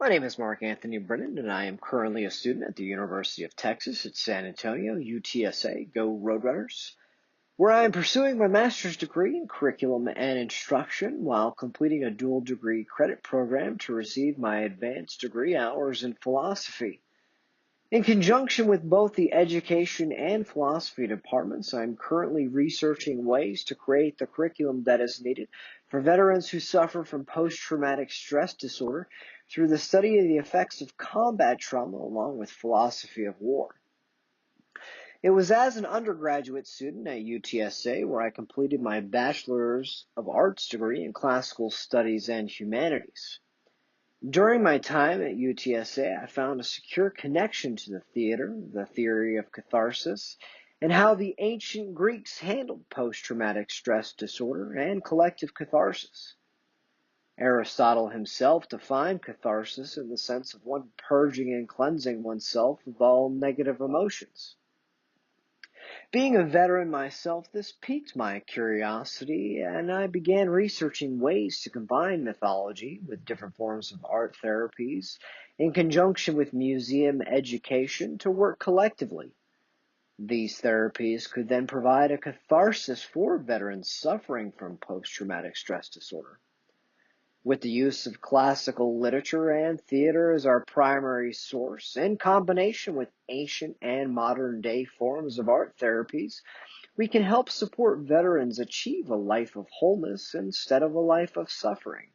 My name is Mark Anthony Brennan, and I am currently a student at the University of Texas at San Antonio, UTSA, Go Roadrunners, where I am pursuing my master's degree in curriculum and instruction while completing a dual degree credit program to receive my advanced degree hours in philosophy. In conjunction with both the education and philosophy departments, I'm currently researching ways to create the curriculum that is needed for veterans who suffer from post-traumatic stress disorder through the study of the effects of combat trauma along with philosophy of war. It was as an undergraduate student at UTSA where I completed my Bachelor's of Arts degree in Classical Studies and Humanities. During my time at UTSA, I found a secure connection to the theater, the theory of catharsis, and how the ancient Greeks handled post-traumatic stress disorder and collective catharsis. Aristotle himself defined catharsis in the sense of one purging and cleansing oneself of all negative emotions. Being a veteran myself, this piqued my curiosity, and I began researching ways to combine mythology with different forms of art therapies in conjunction with museum education to work collectively. These therapies could then provide a catharsis for veterans suffering from post-traumatic stress disorder. With the use of classical literature and theater as our primary source, in combination with ancient and modern-day forms of art therapies, we can help support veterans achieve a life of wholeness instead of a life of suffering.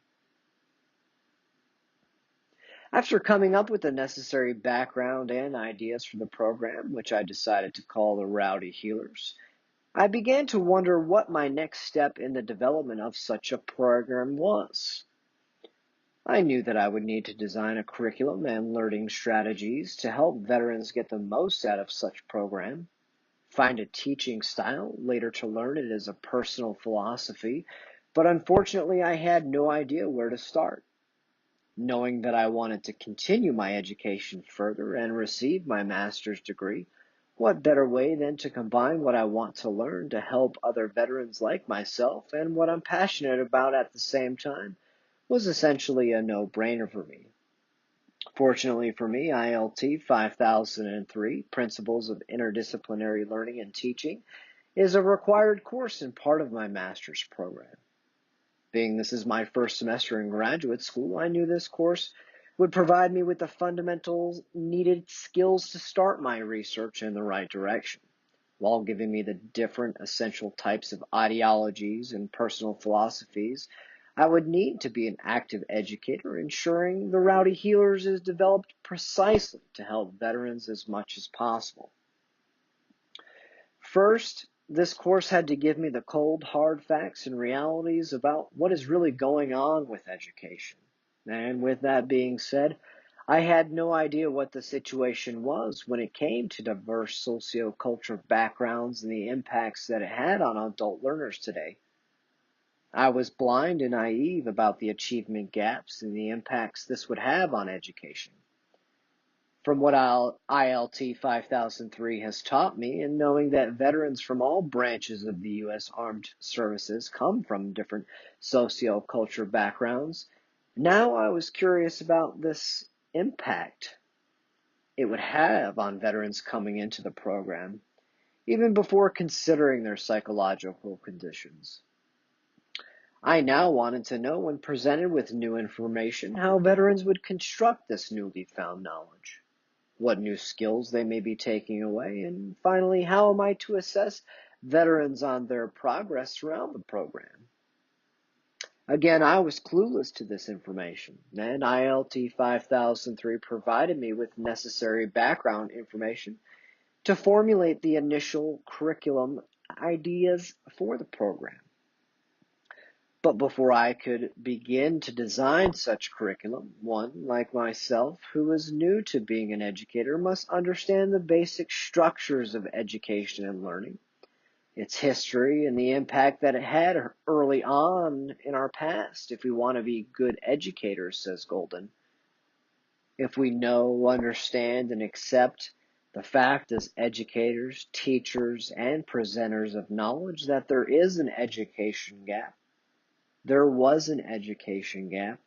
After coming up with the necessary background and ideas for the program, which I decided to call the Rowdy Healers, I began to wonder what my next step in the development of such a program was. I knew that I would need to design a curriculum and learning strategies to help veterans get the most out of such program, find a teaching style, later to learn it as a personal philosophy, but unfortunately I had no idea where to start. Knowing that I wanted to continue my education further and receive my master's degree, what better way than to combine what I want to learn to help other veterans like myself and what I'm passionate about at the same time was essentially a no-brainer for me. Fortunately for me, ILT 5003, Principles of Interdisciplinary Learning and Teaching, is a required course and part of my master's program. Being this is my first semester in graduate school, I knew this course would provide me with the fundamentals needed skills to start my research in the right direction, while giving me the different essential types of ideologies and personal philosophies I would need to be an active educator, ensuring the Rowdy Healers is developed precisely to help veterans as much as possible. First, this course had to give me the cold, hard facts and realities about what is really going on with education. And with that being said, I had no idea what the situation was when it came to diverse sociocultural backgrounds and the impacts that it had on adult learners today. I was blind and naive about the achievement gaps and the impacts this would have on education. From what ILT 5003 has taught me, and knowing that veterans from all branches of the U.S. Armed Services come from different sociocultural backgrounds, now I was curious about this impact it would have on veterans coming into the program, even before considering their psychological conditions. I now wanted to know, when presented with new information, how veterans would construct this newly found knowledge, what new skills they may be taking away, and finally, how am I to assess veterans on their progress throughout the program? Again, I was clueless to this information, and ILT 5003 provided me with necessary background information to formulate the initial curriculum ideas for the program. But before I could begin to design such curriculum, one, like myself, who is new to being an educator, must understand the basic structures of education and learning, its history, and the impact that it had early on in our past if we want to be good educators, says Golden. If we know, understand, and accept the fact as educators, teachers, and presenters of knowledge that there is an education gap, there was an education gap,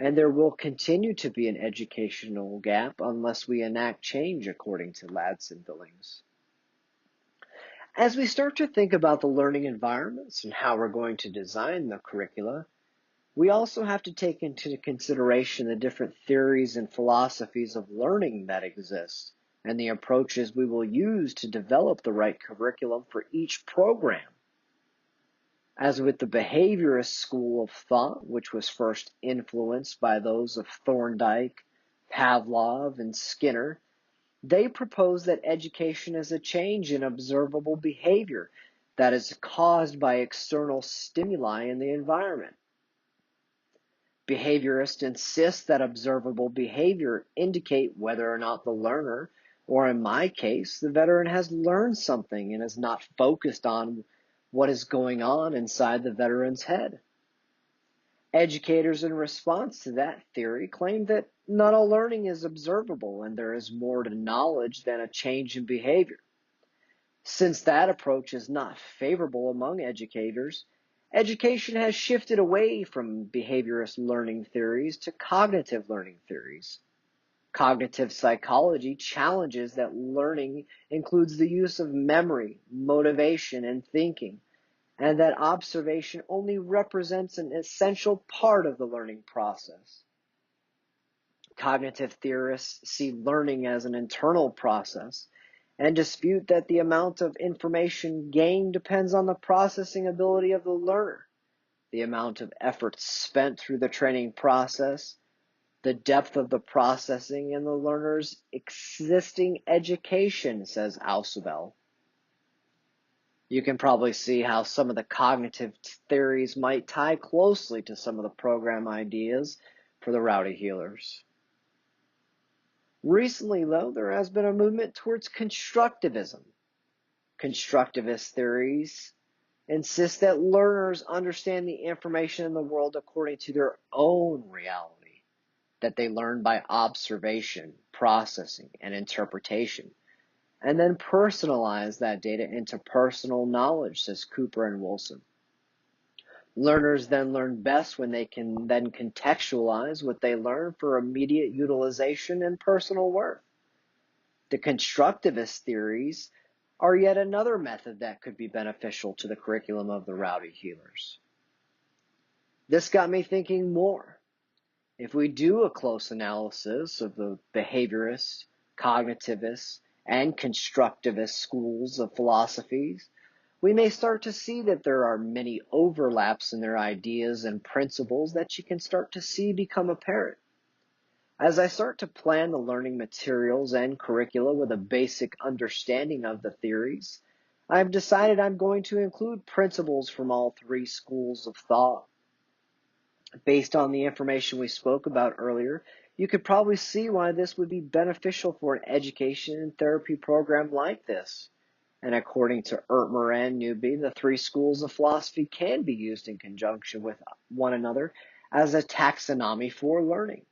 and there will continue to be an educational gap unless we enact change, according to Ladson Billings. As we start to think about the learning environments and how we're going to design the curricula, we also have to take into consideration the different theories and philosophies of learning that exist and the approaches we will use to develop the right curriculum for each program. As with the behaviorist school of thought, which was first influenced by those of Thorndike, Pavlov, and Skinner, they propose that education is a change in observable behavior that is caused by external stimuli in the environment. Behaviorists insist that observable behavior indicate whether or not the learner, or in my case, the veteran, has learned something and is not focused on what is going on inside the veteran's head. Educators, in response to that theory, claim that not all learning is observable and there is more to knowledge than a change in behavior. Since that approach is not favorable among educators, education has shifted away from behaviorist learning theories to cognitive learning theories. Cognitive psychology challenges that learning includes the use of memory, motivation, and thinking, and that observation only represents an essential part of the learning process. Cognitive theorists see learning as an internal process and dispute that the amount of information gained depends on the processing ability of the learner, the amount of effort spent through the training process, the depth of the processing, and the learner's existing education, says Ausubel. You can probably see how some of the cognitive theories might tie closely to some of the program ideas for the Rowdy Healers. Recently, though, there has been a movement towards constructivism. Constructivist theories insist that learners understand the information in the world according to their own reality, that they learn by observation, processing, and interpretation, and then personalize that data into personal knowledge, says Cooper and Wilson. Learners then learn best when they can then contextualize what they learn for immediate utilization and personal worth. The constructivist theories are yet another method that could be beneficial to the curriculum of the Rowdy Healers. This got me thinking more. If we do a close analysis of the behaviorist, cognitivist, and constructivist schools of philosophies, we may start to see that there are many overlaps in their ideas and principles that you can start to see become apparent. As I start to plan the learning materials and curricula with a basic understanding of the theories, I've decided I'm going to include principles from all three schools of thought. Based on the information we spoke about earlier, you could probably see why this would be beneficial for an education and therapy program like this. And according to Ertmer and Newby, the three schools of philosophy can be used in conjunction with one another as a taxonomy for learning.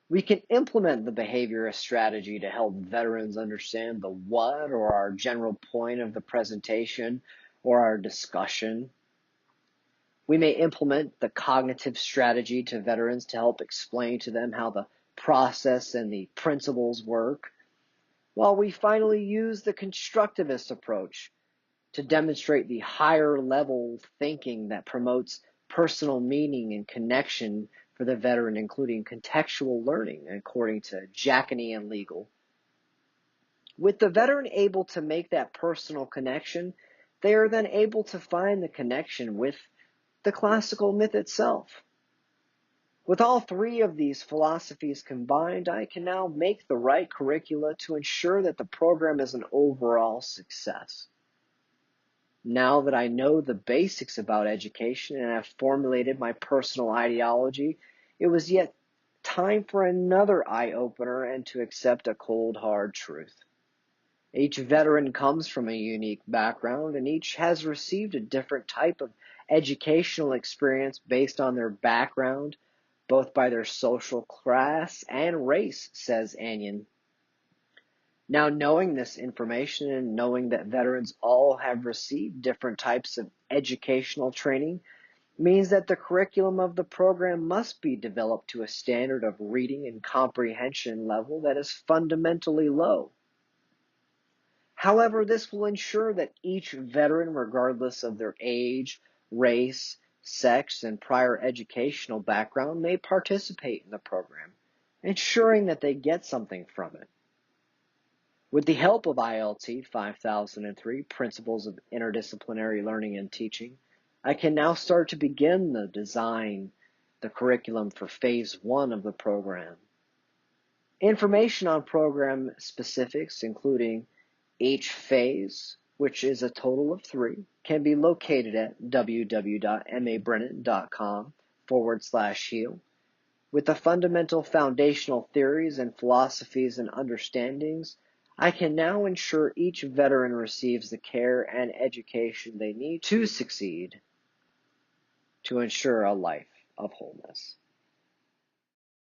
We can implement the behaviorist strategy to help veterans understand the what or our general point of the presentation or our discussion. We may implement the cognitive strategy to veterans to help explain to them how the process and the principles work, while we finally use the constructivist approach to demonstrate the higher level thinking that promotes personal meaning and connection for the veteran, including contextual learning, according to Jackany and Legal. With the veteran able to make that personal connection, they are then able to find the connection with the classical myth itself. With all three of these philosophies combined, I can now make the right curricula to ensure that the program is an overall success. Now that I know the basics about education and have formulated my personal ideology, it was yet time for another eye-opener and to accept a cold, hard truth. Each veteran comes from a unique background, and each has received a different type of educational experience based on their background, both by their social class and race, says Anion. Now, knowing this information and knowing that veterans all have received different types of educational training, means that the curriculum of the program must be developed to a standard of reading and comprehension level that is fundamentally low. However, this will ensure that each veteran, regardless of their age, race, sex, and prior educational background, may participate in the program, ensuring that they get something from it. With the help of ILT 5003, Principles of Interdisciplinary Learning and Teaching, I can now start to begin the curriculum for Phase 1 of the program. Information on program specifics, including each phase, which is a total of 3, can be located at www.mabrennan.com/heal. With the fundamental foundational theories and philosophies and understandings, I can now ensure each veteran receives the care and education they need to succeed to ensure a life of wholeness.